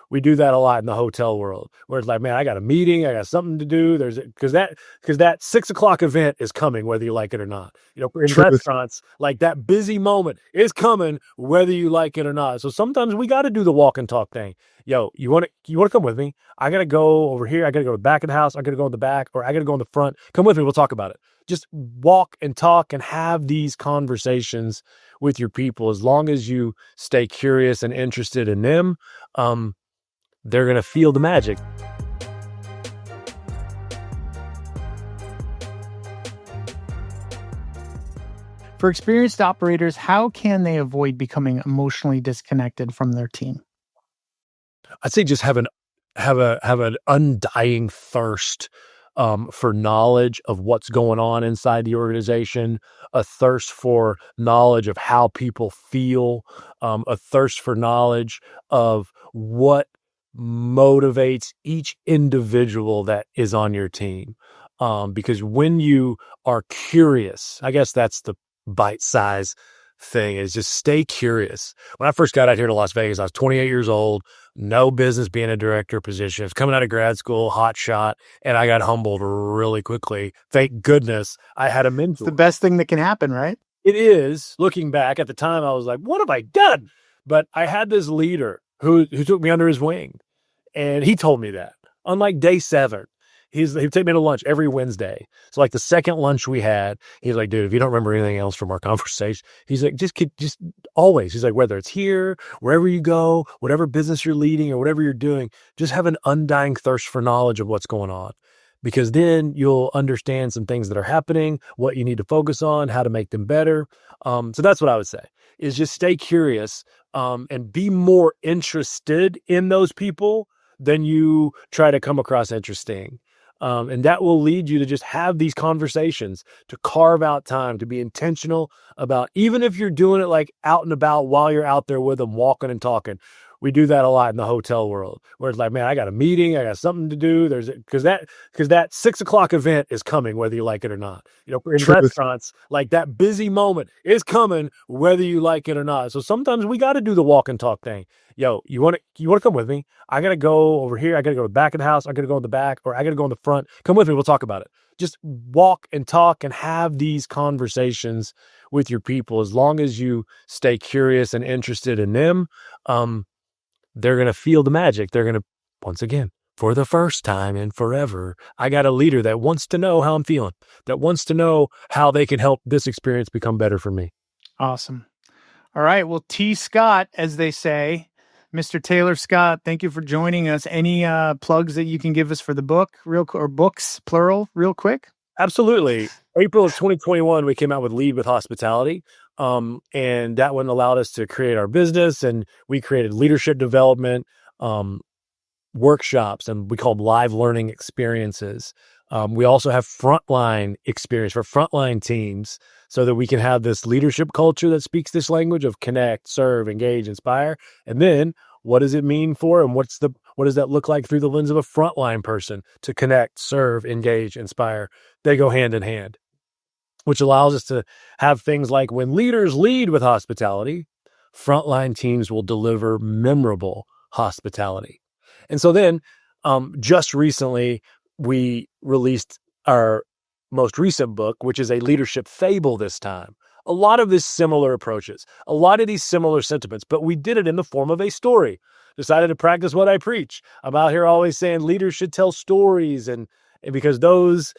We do that a lot in the hotel world where it's like, man, I got a meeting, I got something to do. Because that 6 o'clock event is coming, whether you like it or not. In Truth. restaurants, like that busy moment is coming, whether you like it or not. So sometimes we got to do the walk and talk thing. Yo, you want to come with me? I got to go over here. I got to go to the back of the house. I got to go in the back, or I got to go in the front. Come with me. We'll talk about it. Just walk and talk and have these conversations with your people. As long as you stay curious and interested in them, they're going to feel the magic. For experienced operators, how can they avoid becoming emotionally disconnected from their team? I'd say just have an undying thirst for knowledge of what's going on inside the organization, a thirst for knowledge of how people feel, a thirst for knowledge of what motivates each individual that is on your team. Because when you are curious, I guess that's the bite size thing, is just stay curious. When I first got out here to Las Vegas, I was 28 years old, no business being a director position. I was coming out of grad school, hot shot, and I got humbled really quickly. Thank goodness I had a mentor. It's the best thing that can happen, right? It is. Looking back at the time, I was like, what have I done? But I had this leader who took me under his wing, and he told me that. Unlike day 7, he'd take me to lunch every Wednesday. So like the second lunch we had, he's like, dude, if you don't remember anything else from our conversation, he's like, just always, he's like, whether it's here, wherever you go, whatever business you're leading or whatever you're doing, just have an undying thirst for knowledge of what's going on. Because then you'll understand some things that are happening, what you need to focus on, how to make them better. So that's what I would say, is just stay curious and be more interested in those people than you try to come across interesting. And that will lead you to just have these conversations, to carve out time, to be intentional about, even if you're doing it like out and about while you're out there with them, walking and talking. We do that a lot in the hotel world where it's like, man, I got a meeting, I got something to do. Because that 6 o'clock event is coming, whether you like it or not. In Truth. restaurants, like that busy moment is coming, whether you like it or not. So sometimes we got to do the walk and talk thing. Yo, you want to come with me? I got to go over here. I got to go to the back of the house. I got to go in the back, or I got to go in the front. Come with me. We'll talk about it. Just walk and talk and have these conversations with your people. As long as you stay curious and interested in them, they're going to feel the magic. They're going to, once again, for the first time in forever, I got a leader that wants to know how I'm feeling, that wants to know how they can help this experience become better for me. Awesome. All right. Well, T. Scott, as they say, Mr. Taylor Scott, thank you for joining us. Any plugs that you can give us for the book, or books, plural, real quick? Absolutely. April of 2021, we came out with Lead with Hospitality. And that one allowed us to create our business, and we created leadership development workshops, and we call them live learning experiences. We also have frontline experience for frontline teams so that we can have this leadership culture that speaks this language of connect, serve, engage, inspire. And then what does it mean for, and what does that look like through the lens of a frontline person to connect, serve, engage, inspire? They go hand in hand, which allows us to have things like, when leaders lead with hospitality, frontline teams will deliver memorable hospitality. And so then just recently, we released our most recent book, which is a leadership fable this time. A lot of these similar approaches, a lot of these similar sentiments, but we did it in the form of a story. Decided to practice what I preach. I'm out here always saying leaders should tell stories, and because those,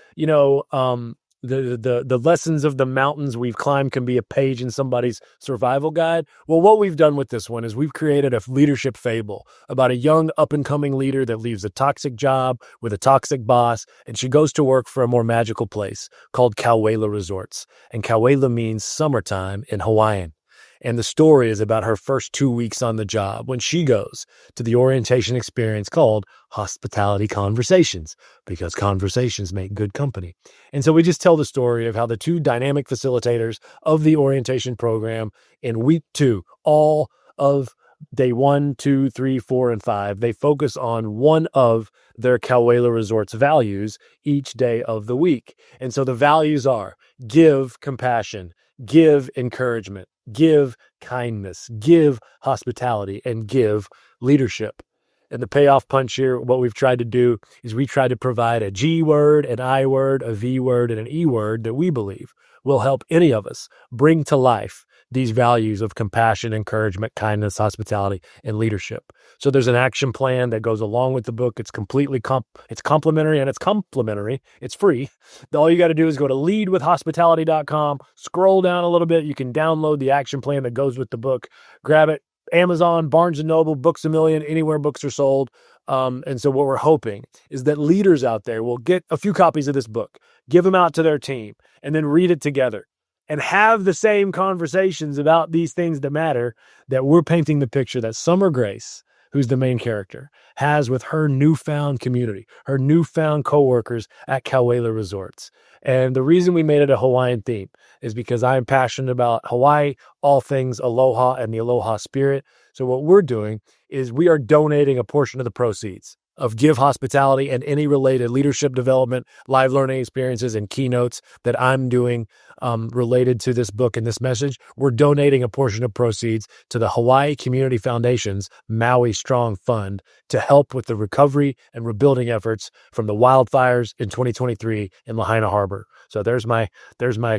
the lessons of the mountains we've climbed can be a page in somebody's survival guide. Well, what we've done with this one is we've created a leadership fable about a young up-and-coming leader that leaves a toxic job with a toxic boss, and she goes to work for a more magical place called Kauwela Resorts. And Kauwela means summertime in Hawaiian. And the story is about her first 2 weeks on the job when she goes to the orientation experience called Hospitality Conversations, because conversations make good company. And so we just tell the story of how the two dynamic facilitators of the orientation program in week 2, all of day 1, 2, 3, 4, and 5, they focus on one of their Kauwela Resorts values each day of the week. And so the values are: give compassion, give encouragement, give kindness, give hospitality, and give leadership. And the payoff punch here, what we've tried to do is we tried to provide a G word, an I word, a V word, and an E word that we believe will help any of us bring to life these values of compassion, encouragement, kindness, hospitality, and leadership. So there's an action plan that goes along with the book. It's completely it's complimentary and it's complimentary. It's free. All you got to do is go to leadwithhospitality.com, scroll down a little bit. You can download the action plan that goes with the book, grab it. Amazon, Barnes & Noble, Books A Million, anywhere books are sold. And so what we're hoping is that leaders out there will get a few copies of this book, give them out to their team, and then read it together and have the same conversations about these things that matter that we're painting the picture that Summer Grace, who's the main character, has with her newfound community, her newfound coworkers at Kauai Resorts. And the reason we made it a Hawaiian theme is because I am passionate about Hawaii, all things aloha and the aloha spirit. So what we're doing is we are donating a portion of the proceeds of Give Hospitality and any related leadership development, live learning experiences, and keynotes that I'm doing related to this book and this message. We're donating a portion of proceeds to the Hawaii Community Foundation's Maui Strong Fund to help with the recovery and rebuilding efforts from the wildfires in 2023 in Lahaina Harbor. So there's my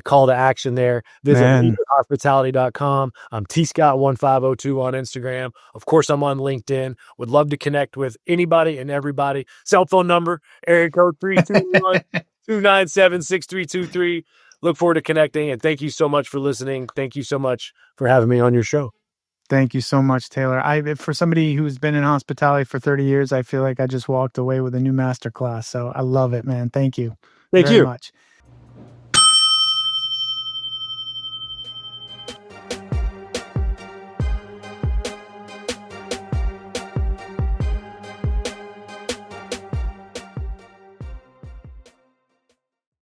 call to action there. Visit hospitality.com. I'm tscott1502 on Instagram. Of course, I'm on LinkedIn. Would love to connect with anybody and everybody. Cell phone number, area code 321-297-6323. Look forward to connecting, and thank you so much for listening. Thank you so much for having me on your show. Thank you so much, Taylor. For somebody who's been in hospitality for 30 years, I feel like I just walked away with a new masterclass. So I love it, man. Thank you. Thank very you. much.